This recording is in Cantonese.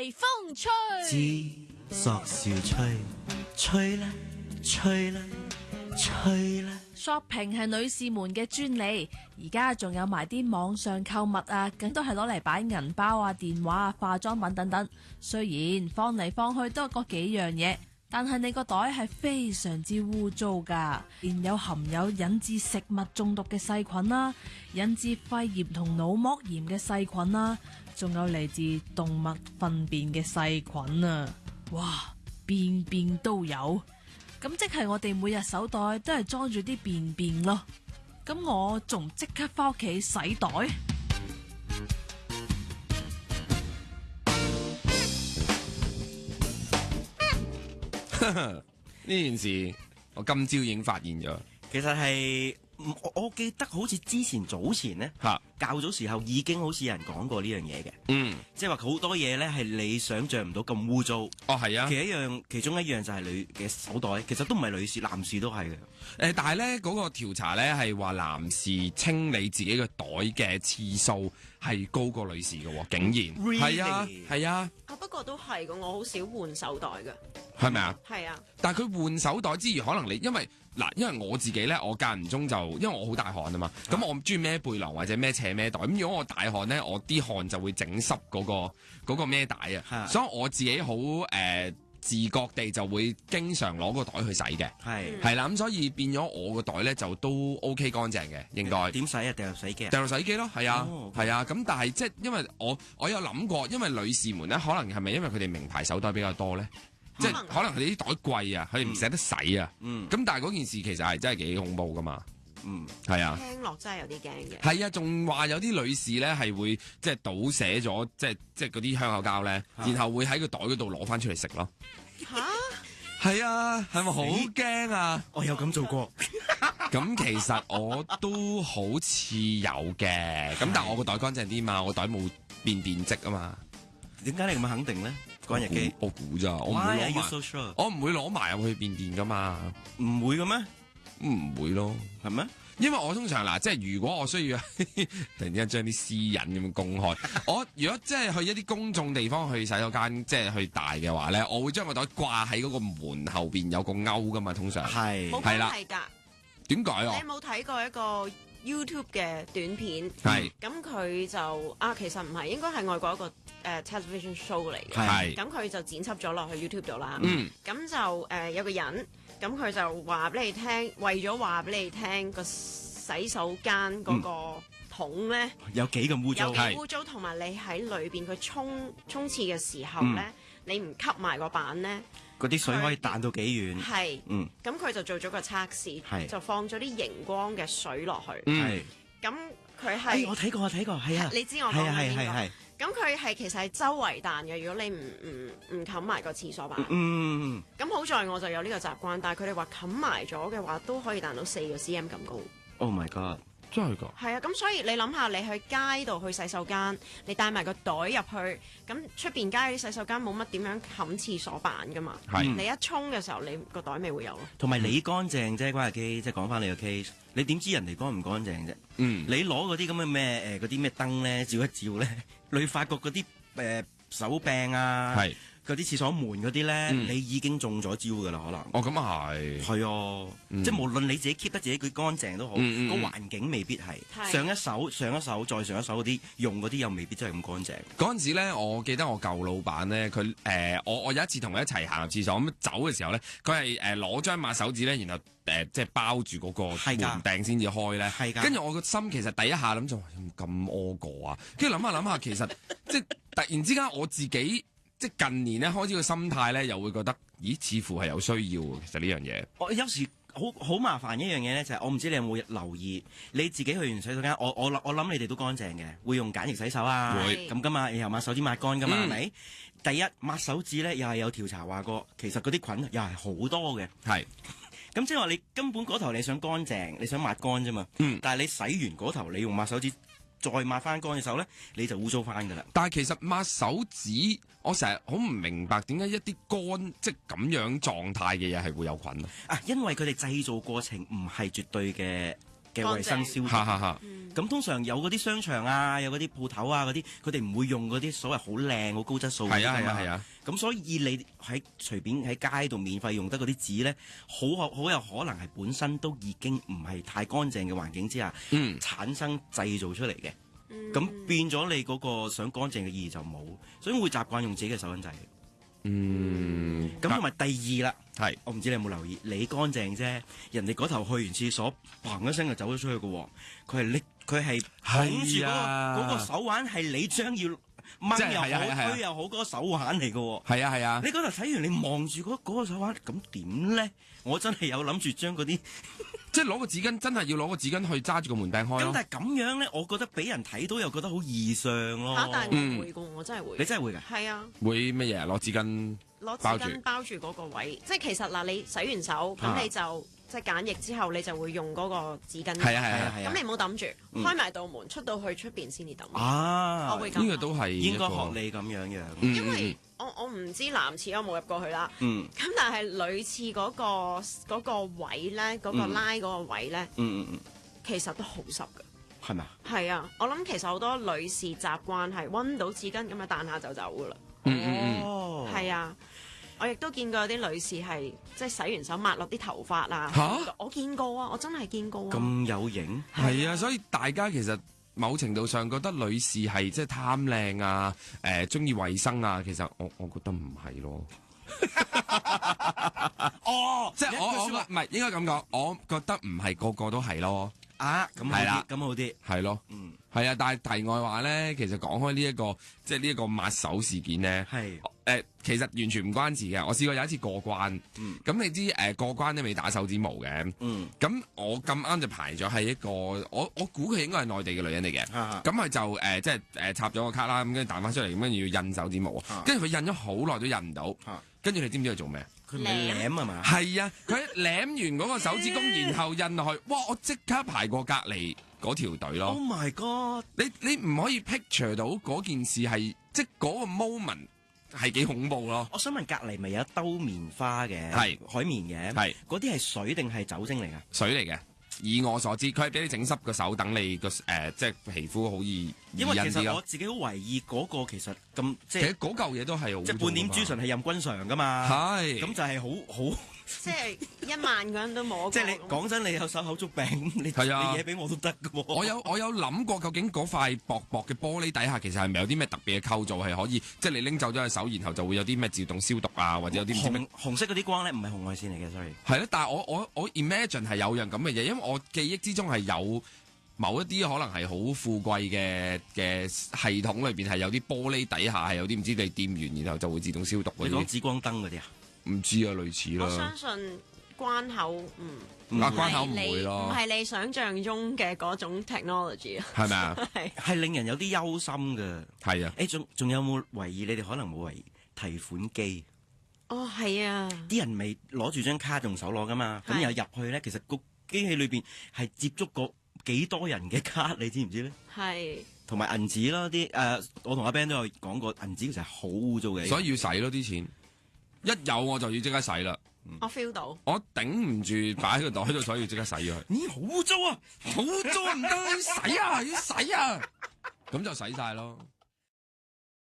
微風吹，索笑吹，吹啦吹啦吹啦。shopping 係女士們嘅專利，而家仲有埋啲網上購物啊，梗都係攞嚟擺銀包啊、電話啊、化妝品等等。雖然放嚟放去都係嗰幾樣嘢，但係你個袋係非常之污糟噶，連有含有引致食物中毒嘅細菌啦，引致肺炎同腦膜炎嘅細菌啦，仲有嚟自動物糞便嘅細菌啊！哇，便便都有。咁即係我哋每日手袋都係裝住啲便便咯，咁我仲即刻返屋企洗袋。呢件事我今朝已經發現咗，其實係我記得好似早前呢，較早時候已經好似有人講過呢樣嘢嘅，即係話好多嘢呢係你想象唔到咁污糟。哦，係啊，其中一樣就係女嘅手袋，其實都唔係女士，男士都係嘅。但係呢嗰個調查呢係話男士清理自己嘅袋嘅次數係高過女士嘅，竟然係啊係啊。不過都係嘅，我好少換手袋嘅。係咪啊？係啊。但係佢換手袋之餘，可能你因為我自己咧，我間唔中就因為我好大汗啊嘛，咁我唔中意孭背囊或者孭斜孭袋。咁如果我大汗咧，我啲汗就會整濕嗰個孭帶啊。所以我自己好自覺地就會經常攞個袋去洗嘅。係啦，咁所以變咗我個袋咧就都 OK 乾淨嘅，應該。點洗啊？掉入洗機啊？掉入洗機咯，係啊，係啊。咁但係即係因為我有諗過，因為女士們咧，可能係咪因為佢哋名牌手袋比較多咧？即係可能佢哋啲袋貴啊，佢哋唔捨得洗啊。咁但係嗰件事其實係真係幾恐怖噶嘛。係啊。聽落真係有啲驚嘅。係啊，仲話有啲女士咧係會即係倒瀉咗，即係嗰啲香口膠咧，然後會喺個袋嗰度攞翻出嚟食咯。吓？係啊，係咪好驚啊？我有咁做過。咁其實我都好似有嘅，咁但係我個袋乾淨啲嘛，我袋冇變電跡啊嘛。點解你咁肯定咧？乾日機，我估咋，我唔會攞埋入去變電噶嘛。唔會嘅咩？唔會咯，係咩？因為我通常即係如果我需要突然之間將啲私隱咁樣公開，我如果即係去一啲公眾地方去洗手間，即係去大嘅話咧，我會將個袋掛喺嗰個門後邊有個勾噶嘛，通常係啦。係㗎。點解啊？你有冇睇過一個YouTube 嘅短片？係。咁佢就其實唔係，應該係外國一個television show 嚟嘅。係。咁佢就剪輯咗落去 YouTube 度啦。咁就有個人，咁佢就話俾你聽，為咗話俾你聽個洗手間嗰個桶咧有幾咁污糟，有幾污糟，同埋你喺裏邊佢沖廁嘅時候咧，你唔吸埋個板咧。嗰啲水可以彈到幾遠？係，咁佢就做咗個測試，就放咗啲熒光嘅水落去。咁佢係我睇過，係啊，你知我講緊邊個？咁佢係其實係周圍彈嘅，如果你唔冚埋個廁所板。咁好在我就有呢個習慣，但係佢哋話冚埋咗嘅話，都可以彈到4個 cm 咁高。Oh my god！真係㗎？係啊，咁所以你諗下，你去街度去洗手間，你帶埋個袋入去，咁出邊街啲洗手間冇乜點樣冚廁所板㗎嘛？你一沖嘅時候，你個袋咪會有咯。同埋你乾淨啫，關日基，即係講翻你個 case，你點知人哋乾唔乾淨啫？你攞嗰啲咁嘅咩嗰啲咩燈咧照一照咧，你發覺嗰啲手柄啊。嗰啲廁所門嗰啲咧，你已經中咗招噶啦，可能。哦，咁啊係。係啊，即係無論你自己 keep 得自己佢乾淨都好，個環境未必係。上一手，再上一手嗰啲用嗰啲又未必真係咁乾淨。嗰陣時咧，我記得我舊老闆咧，佢我有一次同佢一齊行入廁所，咁走嘅時候咧，佢係攞張抹手紙咧，然後即係包住嗰個門柄先至開咧。係㗎。跟住我個心其實第一下諗就話咁屙過啊，跟住諗下其實即係突然之間我自己。即係近年咧開始個心態咧，又會覺得，咦，似乎係有需要嘅。其實呢樣嘢，我有時好麻煩一樣嘢咧，就係我唔知你有冇留意，你自己去完洗手間，我諗你哋都乾淨嘅，會用梘液洗手啊，會咁噶嘛，然後抹手指抹乾噶嘛，係咪？第一抹手指咧，又係有調查話過，其實嗰啲菌又係好多嘅，係。咁即係話你根本嗰頭你想乾淨，你想抹乾啫嘛，但係你洗完嗰頭，你用抹手指。再抹翻乾嘅手咧，你就污糟翻噶啦。但係其實抹手指，我成日好唔明白點解一啲乾即係咁樣狀態嘅嘢係會有菌啊？因為佢哋製造過程唔係絕對嘅嘅衞生消毒。咁通常有嗰啲商場啊，有嗰啲鋪頭啊嗰啲，佢哋唔會用嗰啲所謂好靚好高質素嘅㗎嘛。係啊。咁所以你隨便喺街度免費用得嗰啲紙咧，好有可能係本身都已經唔係太乾淨嘅環境之下，產生製造出嚟嘅。咁變咗你嗰個想乾淨嘅意義就冇，所以會習慣用自己嘅手巾仔。咁同埋第二啦，我唔知你有冇留意，你乾淨啫，人哋嗰頭去完廁所，砰一聲就走咗出去嘅喎，佢係捧住嗰個手環係你將要掹又好推又好嗰個手環嚟嘅喎。係啊，你嗰頭睇完你望住嗰個手環，咁點咧？我真係有諗住將嗰啲。即係攞個紙巾，真係要攞個紙巾去揸住個門柄開咯。咁但係咁樣咧，我覺得俾人睇到又覺得好異常咯。但係我會㗎，我真係會。你真係會㗎？係啊。會乜嘢？攞紙巾包住嗰個位，即係其實嗱，你洗完手咁你就即係梘液之後，你就會用嗰個紙巾。係啊。咁你唔好抌住，開埋道門出到去出邊先至抌。我會咁。呢個都係應該學你咁樣。因為我唔知男廁我冇入過去啦。咁但係女廁嗰個位咧，嗰個拉嗰個位咧，其實都好濕㗎。係咪啊？係啊，我諗其實好多女士習慣係溫到紙巾咁樣彈下就走㗎啦。係啊，我亦都見過有啲女士係即係洗完手抹落啲頭髮啊。我見過啊，我真係見過啊。咁有型？係啊，所以大家其實某程度上覺得女士係即係貪靚啊，中意衞生啊，其實我覺得唔係咯。即係我唔係應該咁講，我覺得唔係個個都係咯。咁係啦，咁好啲，係咯，係啊。但係題外話咧，其實講開呢一個即係呢一個抹手事件咧，其實完全唔關事嘅。我試過有一次過關，咁你知過關都未打手指模嘅，咁我咁啱就排咗係一個我估佢應該係內地嘅女人嚟嘅，咁佢就即係插咗個卡啦，咁跟住彈翻出嚟，咁跟住要印手指模，跟住佢印咗好耐都印唔到，跟住你知唔知佢做咩？佢咪舐啊嘛？係啊，佢舐完嗰個手指公，然後印落去，哇！我即刻排過隔離嗰條隊咯。Oh my god！你唔可以 picture 到嗰件事係即係嗰個 moment 係幾恐怖咯。我想問隔離咪有一兜棉花嘅，係海綿嘅，係嗰啲係水定係酒精嚟㗎？水嚟嘅。以我所知，佢係俾你整濕個手，等你個即係皮膚好易因為其實我自己好懷疑嗰個其實咁即係嗰嚿嘢都係即係半點珠唇係任君嘗㗎嘛，係咁就係好。即係1萬個人都摸過。即係你講真，你有手口足病，你嘢俾我都得㗎喎。我有諗過，究竟嗰塊薄薄嘅玻璃底下，其實係咪有啲咩特別嘅構造係可以，即係你拎走咗隻手，然後就會有啲咩自動消毒啊，或者有啲紅色嗰啲光咧，唔係紅外線嚟嘅，sorry。係咯，但係我 imagine 係有樣咁嘅嘢，因為我記憶之中係有某一啲可能係好富貴嘅系統裏邊係有啲玻璃底下係有啲唔知你掂完，然後就會自動消毒嗰啲。你講紫光燈嗰啲啊？唔知啊，類似啦。我相信關口關口唔會咯，唔係你想象中嘅嗰種 technology 啊，係咪啊？係令人有啲憂心㗎。係啊，仲有冇懷疑？你哋可能冇懷疑提款機。哦，係啊，啲人未攞住張卡用手攞㗎嘛，咁又入去咧，其實個機器裏邊係接觸過幾多人嘅卡，你知唔知咧？係。同埋銀紙啦，我同阿 Ben 都有講過，銀紙其實係好污糟嘅，所以要洗咯啲錢。一有我就要即刻洗啦，我 feel 到，我頂唔住擺喺個袋度，所以要即刻洗咗佢。咦，好污糟啊，好污糟啊，唔得，要洗啊，要洗啊，咁就洗晒咯。